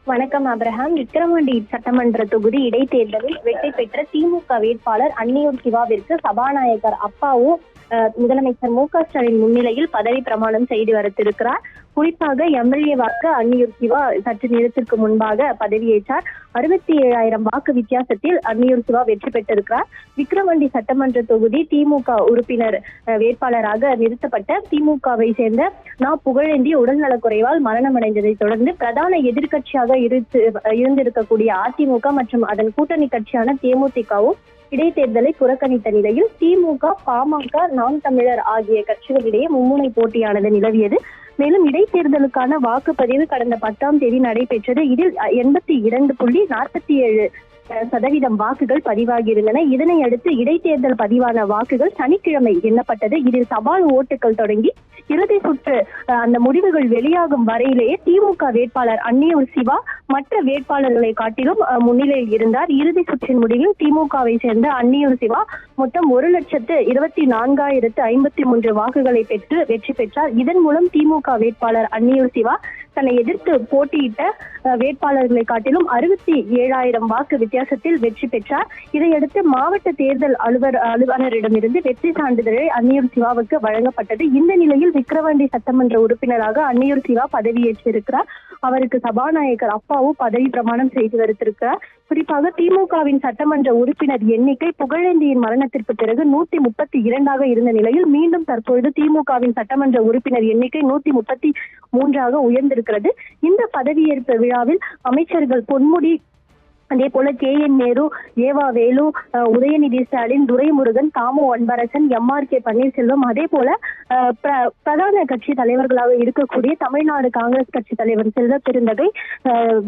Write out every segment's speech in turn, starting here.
வணக்கம் அப்ரஹாம். விக்கிரவாண்டி சட்டமன்ற தொகுதி இடைத்தேர்தலில் வெற்றி பெற்ற திமுக வேட்பாளர் அன்னியூர் சிவாவிற்கு சபாநாயகர் அப்பாவு முதலமைச்சர் மு.க.ஸ்டாலின் முன்னிலையில் பதவி பிரமாணம் செய்து வரத்திருக்கிறார். குறிப்பாக எம்எல்ஏ வாக்கு அன்னியூர் சிவா சற்று நேரத்திற்கு முன்பாக பதவியேற்றார். 67,000 வாக்கு வித்தியாசத்தில் அன்னியூர் சிவா வெற்றி பெற்றிருக்கிறார். விக்கிரவாண்டி சட்டமன்ற தொகுதி திமுக உறுப்பினர் வேட்பாளராக நிறுத்தப்பட்ட திமுகவை சேர்ந்த புகழேந்தி உடல்நலக்குறைவால் மரணமடைந்ததை தொடர்ந்து பிரதான எதிர்கட்சியாக இருந்திருக்கக்கூடிய அதிமுக மற்றும் அதன் கூட்டணி கட்சியான தேமுதிகவும் இடைத்தேர்தலை புறக்கணித்த நிலையில் திமுக, பாமக, நாம் தமிழர் ஆகிய கட்சிகளிடையே மும்முனை போட்டியானது நிலவியது. மேலும் இடைத்தேர்தலுக்கான வாக்குப்பதிவு கடந்த 10ஆம் தேதி நடைபெற்றது. இதில் 82.47% வாக்குகள் பதிவாகியிருந்தன. இதனை அடுத்து இடைத்தேர்தல் பதிவான வாக்குகள் சனிக்கிழமை எண்ணப்பட்டது. இதில் தபால் ஓட்டுகள் தொடங்கி இறுதி சுற்று அந்த முடிவுகள் வெளியாகும் வரையிலேயே திமுக வேட்பாளர் அன்னியூர் சிவா மற்ற வேட்பாளர்களை காட்டிலும் முன்னிலையில் இருந்தார். இறுதி சுற்றின் முடிவில் திமுகவை சேர்ந்த அன்னியூர் சிவா மொத்தம் 1,04,053 வாக்குகளை பெற்று வெற்றி பெற்றார். இதன் மூலம் திமுக வேட்பாளர் அன்னியூர் சிவா தன்னை எதிர்த்து போட்டியிட்ட வேட்பாளர்களை காட்டிலும் 67,000 வாக்கு வித்தியாசத்தில் வெற்றி பெற்றார். இதையடுத்து மாவட்ட தேர்தல் அலுவலரிடமிருந்து வெற்றி சான்றிதழை அன்னியூர் சிவாவுக்கு வழங்கப்பட்டது. இந்த நிலையில் விக்கிரவாண்டி சட்டமன்ற உறுப்பினராக அன்னியூர் சிவா பதவியேற்றிருக்கிறார். அவருக்கு சபாநாயகர் அப்பாவு பதவி பிரமாணம் செய்து வருத்திருக்கிறார். குறிப்பாக திமுகவின் சட்டமன்ற உறுப்பினர் எண்ணிக்கை புகழேந்தியின் மரணத்திற்கு பிறகு 132 இருந்த நிலையில் மீண்டும் தற்பொழுது திமுகவின் சட்டமன்ற உறுப்பினர் எண்ணிக்கை 133 உயர்ந்திருக்கிறது. இந்த பதவியேற்பு விழாவில் அமைச்சர்கள் பொன்முடி, அதே போல கே.என். நேரு, ஏவா வேலு, உதயநிதி ஸ்டாலின், துரைமுருகன், தாமு அன்பரசன், எம்.ஆர்.கே. பன்னீர்செல்வம், அதே போல பிரதான கட்சி தலைவர்களாக இருக்கக்கூடிய தமிழ்நாடு காங்கிரஸ் கட்சி தலைவர் செல்வ பெருந்தகை,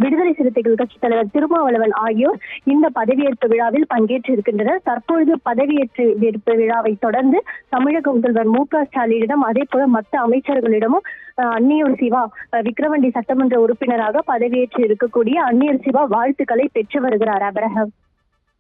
விடுதலை சிறுத்தைகள் கட்சி தலைவர் திருமாவளவன் ஆகியோர் இந்த பதவியேற்பு விழாவில் பங்கேற்றிருக்கின்றனர். தற்பொழுது பதவியேற்பு விழாவை தொடர்ந்து தமிழக முதல்வர் மு.க.ஸ்டாலினிடம் அதே போல மற்ற அமைச்சர்களிடமும் அன்னியூர் சிவா விக்கிரவாண்டி சட்டமன்ற உறுப்பினராக பதவியேற்று இருக்கக்கூடிய அன்னியூர் சிவா வாழ்த்துக்களை பெற்று வருகிறார். அப்ரஹாம்.